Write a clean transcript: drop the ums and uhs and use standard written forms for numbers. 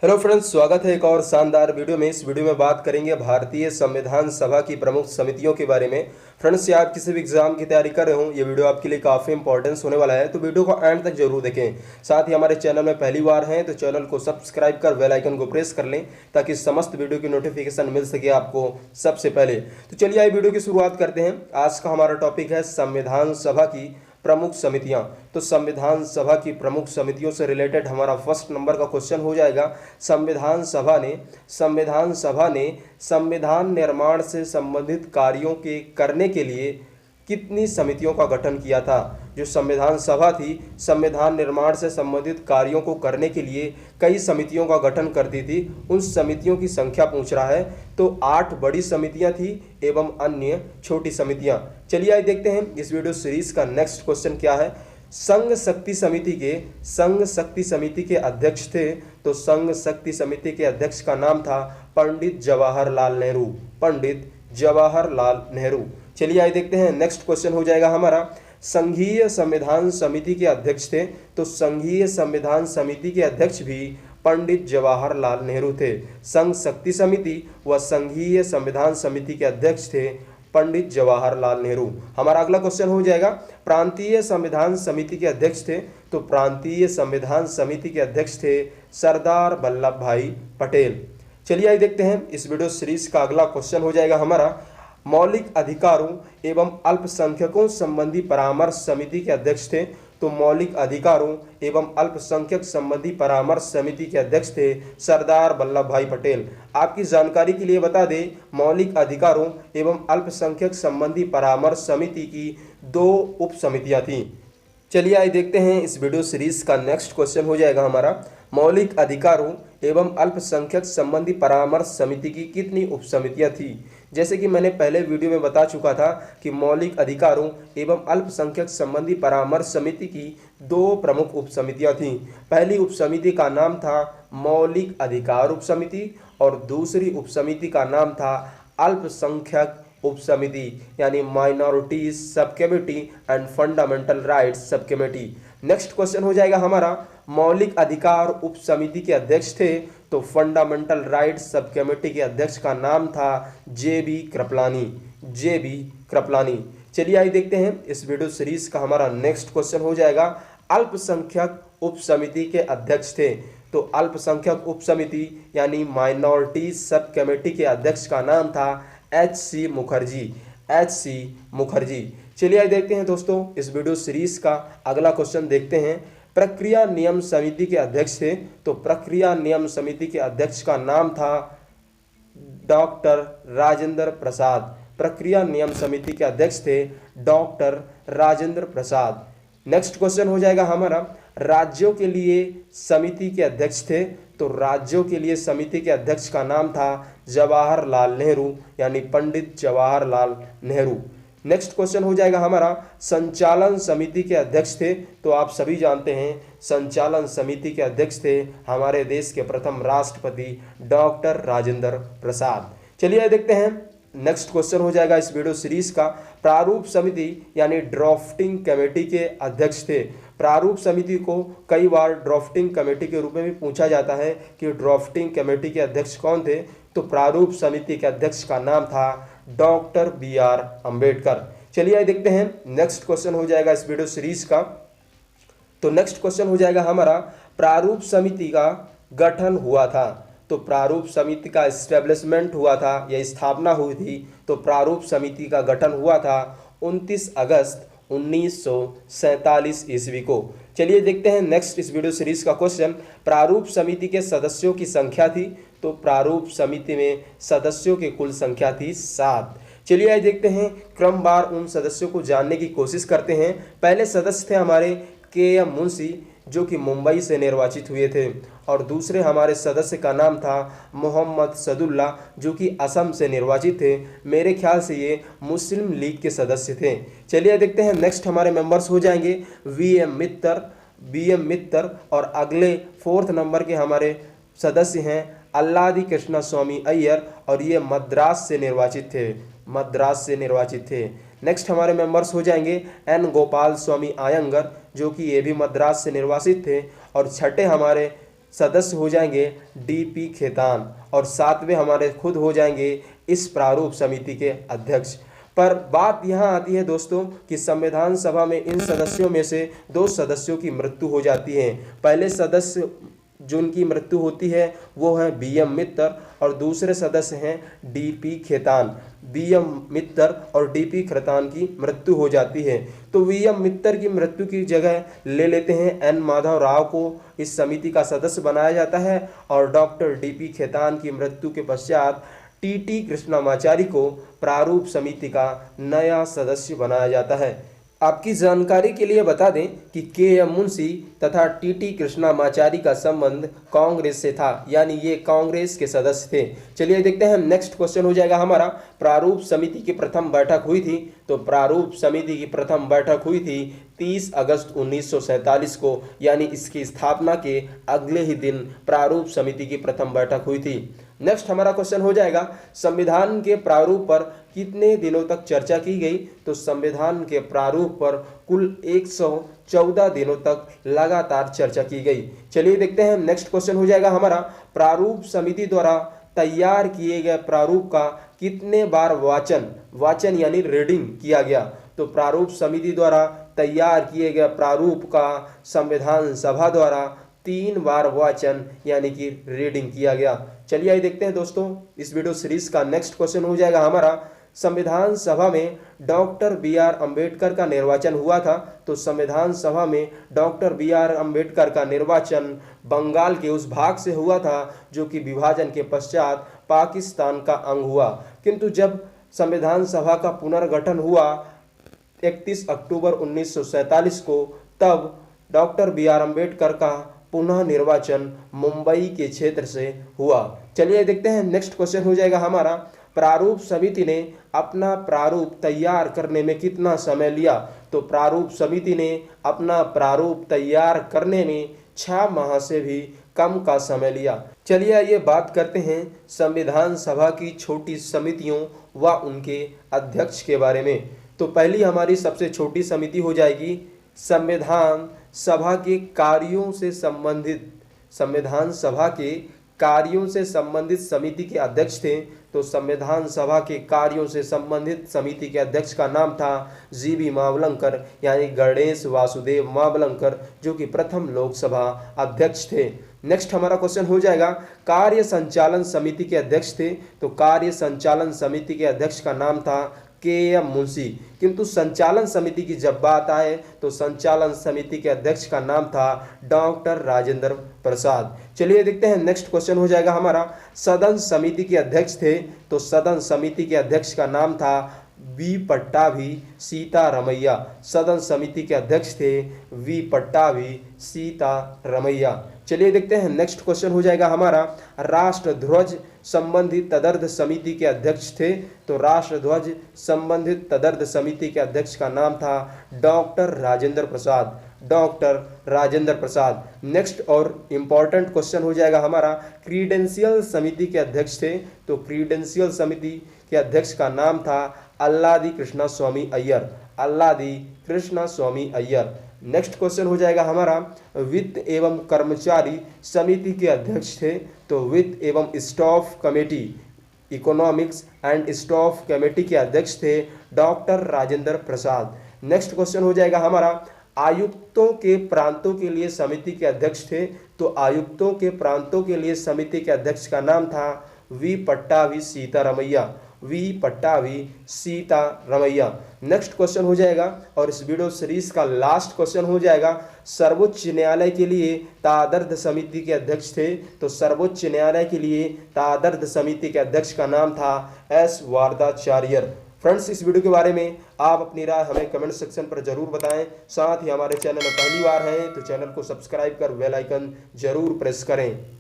Hello friends, स्वागत है एक और शानदार वीडियो में। इस वीडियो में बात करेंगे भारतीय संविधान सभा की प्रमुख समितियों के बारे में। फ्रेंड्स, या आप किसी भी एग्जाम की तैयारी कर रहे हो, ये वीडियो आपके लिए काफ़ी इंपॉर्टेंस होने वाला है, तो वीडियो को एंड तक जरूर देखें। साथ ही हमारे चैनल में पहली बार हैं तो चैनल को सब्सक्राइब कर बेल आइकन को प्रेस कर लें ताकि समस्त वीडियो की नोटिफिकेशन मिल सके आपको सबसे पहले। तो चलिए आइए वीडियो की शुरुआत करते हैं। आज का हमारा टॉपिक है संविधान सभा की प्रमुख समितियां। तो संविधान सभा की प्रमुख समितियों से रिलेटेड हमारा फर्स्ट नंबर का क्वेश्चन हो जाएगा। संविधान सभा ने संविधान निर्माण से संबंधित कार्यों के करने के लिए कितनी समितियों का गठन किया था। जो संविधान सभा थी, संविधान निर्माण से संबंधित कार्यों को करने के लिए कई समितियों का गठन करती थी। उन समितियों की संख्या पूछ रहा है, तो 8 बड़ी समितियां थी एवं अन्य छोटी समितियां। चलिए आइए देखते हैं इस वीडियो सीरीज का नेक्स्ट क्वेश्चन क्या है। संघ शक्ति समिति के अध्यक्ष थे, तो संघ शक्ति समिति के अध्यक्ष का नाम था पंडित जवाहरलाल नेहरू। चलिए आइए देखते हैं नेक्स्ट क्वेश्चन हो जाएगा हमारा। संघीय संविधान समिति के अध्यक्ष थे, तो संघीय संविधान समिति के अध्यक्ष भी पंडित जवाहरलाल नेहरू थे। संघ शक्ति समिति व संघीय संविधान समिति के अध्यक्ष थे पंडित जवाहरलाल नेहरू। हमारा अगला क्वेश्चन हो जाएगा, प्रांतीय संविधान समिति के अध्यक्ष थे, तो प्रांतीय संविधान समिति के अध्यक्ष थे सरदार वल्लभ भाई पटेल। चलिए आइए देखते हैं इस वीडियो सीरीज का अगला क्वेश्चन हो जाएगा हमारा। मौलिक अधिकारों एवं अल्पसंख्यकों संबंधी परामर्श समिति के अध्यक्ष थे, तो मौलिक अधिकारों एवं अल्पसंख्यक संबंधी परामर्श समिति के अध्यक्ष थे सरदार वल्लभ भाई पटेल। आपकी जानकारी के लिए बता दें, मौलिक अधिकारों एवं अल्पसंख्यक संबंधी परामर्श समिति की 2 उप समितियां थीं। चलिए आइए देखते हैं इस वीडियो सीरीज का नेक्स्ट क्वेश्चन हो जाएगा हमारा। मौलिक अधिकारों एवं अल्पसंख्यक संबंधी परामर्श समिति की कितनी उप समितियां थी। जैसे कि मैंने पहले वीडियो में बता चुका था कि मौलिक अधिकारों एवं अल्पसंख्यक संबंधी परामर्श समिति की 2 प्रमुख उप समितियां थीं। पहली उप समिति का नाम था मौलिक अधिकार उप समिति और दूसरी उप समिति का नाम था अल्पसंख्यक उप समिति, यानी minorities sub committee and fundamental rights sub committee. Next question हो जाएगा हमारा, मौलिक अधिकार उप समिति के अध्यक्ष थे, तो फंडामेंटल राइट्स सब कमेटी के अध्यक्ष का नाम था जे.बी. कृपलानी। चलिए आइए देखते हैं इस वीडियो सीरीज का हमारा नेक्स्ट क्वेश्चन हो जाएगा। अल्पसंख्यक उप समिति के अध्यक्ष थे, तो अल्पसंख्यक उप समिति यानी माइनॉरिटीज सब कमेटी के अध्यक्ष का नाम था एच.सी. मुखर्जी। चलिए आइए देखते हैं दोस्तों इस वीडियो सीरीज का अगला क्वेश्चन देखते हैं। प्रक्रिया नियम समिति के अध्यक्ष थे, तो प्रक्रिया नियम समिति के अध्यक्ष का नाम था डॉक्टर राजेंद्र प्रसाद। प्रक्रिया नियम समिति के अध्यक्ष थे doctor Rajendra Prasad. Next question हो जाएगा हमारा, राज्यों के लिए समिति के अध्यक्ष थे, तो राज्यों के लिए समिति के अध्यक्ष का नाम था जवाहरलाल नेहरू, यानी पंडित जवाहरलाल नेहरू। नेक्स्ट क्वेश्चन हो जाएगा हमारा, संचालन समिति के अध्यक्ष थे, तो आप सभी जानते हैं संचालन समिति के अध्यक्ष थे हमारे देश के प्रथम राष्ट्रपति डॉक्टर राजेंद्र प्रसाद। चलिए देखते हैं नेक्स्ट क्वेश्चन हो जाएगा इस वीडियो सीरीज का। प्रारूप समिति यानी ड्राफ्टिंग कमेटी के अध्यक्ष थे। प्रारूप समिति को कई बार ड्राफ्टिंग कमेटी के रूप में भी पूछा जाता है कि ड्राफ्टिंग कमेटी के अध्यक्ष कौन थे, तो प्रारूप समिति के अध्यक्ष का नाम था डॉक्टर बी.आर. अम्बेडकर। चलिए आइए देखते हैं नेक्स्ट क्वेश्चन हो जाएगा इस वीडियो सीरीज का। तो नेक्स्ट क्वेश्चन हो जाएगा हमारा, प्रारूप समिति का गठन हुआ था, तो प्रारूप समिति का एस्टेब्लिशमेंट हुआ था या स्थापना हुई थी, तो प्रारूप समिति का गठन हुआ था 29 अगस्त 1947 ईस्वी को। चलिए देखते हैं नेक्स्ट इस वीडियो सीरीज का क्वेश्चन। प्रारूप समिति के सदस्यों की संख्या थी, तो प्रारूप समिति में सदस्यों की कुल संख्या थी 7। चलिए आइए देखते हैं क्रमवार उन सदस्यों को जानने की कोशिश करते हैं। पहले सदस्य थे हमारे के.एम. मुंशी, जो कि मुंबई से निर्वाचित हुए थे, और दूसरे हमारे सदस्य का नाम था मोहम्मद सदुल्ला, जो कि असम से निर्वाचित थे। मेरे ख्याल से ये मुस्लिम लीग के सदस्य थे। चलिए देखते हैं नेक्स्ट हमारे मेंबर्स हो जाएंगे बी.एम. मित्तर, और अगले 4th नंबर के हमारे सदस्य हैं अल्लादी कृष्णा स्वामी अय्यर, और ये मद्रास से निर्वाचित थे। नेक्स्ट हमारे मेंबर्स हो जाएंगे एन गोपाल स्वामी आयंगर, जो कि ये भी मद्रास से निर्वासित थे। और छठे हमारे सदस्य हो जाएंगे डीपी खेतान और 7वें हमारे खुद हो जाएंगे इस प्रारूप समिति के अध्यक्ष। पर बात यहाँ आती है दोस्तों कि संविधान सभा में इन सदस्यों में से 2 सदस्यों की मृत्यु हो जाती है। पहले सदस्य जिनकी मृत्यु होती है वो है बीएम मित्तर और दूसरे सदस्य हैं डीपी खेतान। बीएम मित्तर और डीपी खेतान की मृत्यु हो जाती है तो बीएम मित्तर की मृत्यु की जगह ले लेते हैं एन माधव राव को इस समिति का सदस्य बनाया जाता है और डॉक्टर डीपी खेतान की मृत्यु के पश्चात टीटी कृष्णामाचारी को प्रारूप समिति का नया सदस्य बनाया जाता है। आपकी जानकारी के लिए बता दें कि के.एम. मुंशी तथा टीटी कृष्णामाचारी का संबंध कांग्रेस से था, यानी ये कांग्रेस के सदस्य थे। चलिए देखते हैं, नेक्स्ट क्वेश्चन हो जाएगा हमारा, प्रारूप समिति की प्रथम बैठक हुई थी। तो प्रारूप समिति की प्रथम बैठक हुई थी 30 अगस्त 1947 को, यानी इसकी स्थापना के अगले ही दिन प्रारूप समिति की प्रथम बैठक हुई थी। नेक्स्ट हमारा क्वेश्चन हो जाएगा, संविधान के प्रारूप पर कितने दिनों तक चर्चा की गई। तो संविधान के प्रारूप पर कुल 114 दिनों तक लगातार चर्चा की गई। चलिए देखते हैं, नेक्स्ट क्वेश्चन हो जाएगा हमारा, प्रारूप समिति द्वारा तैयार किए गए प्रारूप का कितने बार वाचन यानी रीडिंग किया गया। तो प्रारूप समिति द्वारा तैयार किए गए प्रारूप का संविधान सभा द्वारा 3 बार वाचन यानी कि रीडिंग किया गया। चलिए आइए देखते हैं दोस्तों, इस वीडियो सीरीज का नेक्स्ट क्वेश्चन हो जाएगा हमारा, संविधान सभा में डॉक्टर बी.आर. अंबेडकर का निर्वाचन हुआ था। तो संविधान सभा में डॉक्टर बी.आर. अंबेडकर का निर्वाचन बंगाल के उस भाग से हुआ था जो कि विभाजन के पश्चात पाकिस्तान का अंग हुआ, किंतु जब संविधान सभा का पुनर्गठन हुआ 31 अक्टूबर 1947 को, तब डॉक्टर बी.आर. अंबेडकर का पुनः निर्वाचन मुंबई के क्षेत्र से हुआ। चलिए देखते हैं, नेक्स्ट क्वेश्चन हो जाएगा हमारा, प्रारूप समिति ने अपना प्रारूप तैयार करने में कितना समय लिया। तो प्रारूप समिति ने अपना प्रारूप तैयार करने में 6 माह से भी कम का समय लिया। चलिए आइए बात करते हैं संविधान सभा की छोटी समितियों व उनके अध्यक्ष के बारे में। तो पहली हमारी सबसे छोटी समिति हो जाएगी संविधान सभा के कार्यों से संबंधित। संविधान सभा के कार्यों से संबंधित समिति के अध्यक्ष थे। तो संविधान सभा के कार्यों से संबंधित समिति के अध्यक्ष का नाम था जी.बी. मावलंकर, यानी गणेश वासुदेव मावलंकर, जो कि प्रथम लोकसभा अध्यक्ष थे। नेक्स्ट हमारा क्वेश्चन हो जाएगा, कार्य संचालन समिति के अध्यक्ष थे। तो कार्य संचालन समिति के अध्यक्ष का नाम था के.एम. मुंशी, किंतु संचालन समिति की जब बात आए तो संचालन समिति के अध्यक्ष का नाम था डॉक्टर राजेंद्र प्रसाद। चलिए देखते हैं, नेक्स्ट क्वेश्चन हो जाएगा हमारा, सदन समिति के अध्यक्ष थे। तो सदन समिति के अध्यक्ष का नाम था वी पट्टाभी सीतारमैया। सदन समिति के अध्यक्ष थे वी पट्टाभी सीतारमैया। चलिए देखते हैं, नेक्स्ट क्वेश्चन हो जाएगा हमारा, राष्ट्र ध्वज संबंधित तदर्थ समिति के अध्यक्ष थे। तो राष्ट्र ध्वज संबंधित तदर्थ समिति के अध्यक्ष का नाम था doctor Rajendra Prasad. Doctor Rajendra Prasad. Next और इम्पॉर्टेंट क्वेश्चन हो जाएगा हमारा, क्रीडेंशियल समिति के अध्यक्ष थे। तो क्रीडेंशियल समिति के अध्यक्ष का नाम था अल्लादी कृष्णा स्वामी अय्यर। अल्लादी कृष्णा स्वामी अय्यर। नेक्स्ट क्वेश्चन हो जाएगा हमारा, वित्त एवं कर्मचारी समिति के अध्यक्ष थे। तो वित्त एवं staff committee, economics and staff committee के अध्यक्ष थे doctor Rajendra Prasad. Next question हो जाएगा हमारा, आयुक्तों के प्रांतों के लिए समिति के अध्यक्ष थे। तो आयुक्तों के प्रांतों के लिए समिति के अध्यक्ष का नाम था V Pattabhi Sitaramayya. V Pattabhi Sitaramayya. Next question हो जाएगा और इस वीडियो सीरीज का लास्ट क्वेश्चन हो जाएगा, सर्वोच्च न्यायालय के लिए तादर्थ समिति के अध्यक्ष थे। तो सर्वोच्च न्यायालय के लिए तादर्थ समिति के अध्यक्ष का नाम था एस वारदाचार्यर। फ्रेंड्स, इस वीडियो के बारे में आप अपनी राय हमें कमेंट सेक्शन पर जरूर बताएं। साथ ही हमारे चैनल में पहली बार हैं तो चैनल को सब्सक्राइब कर बेल आइकन जरूर प्रेस करें।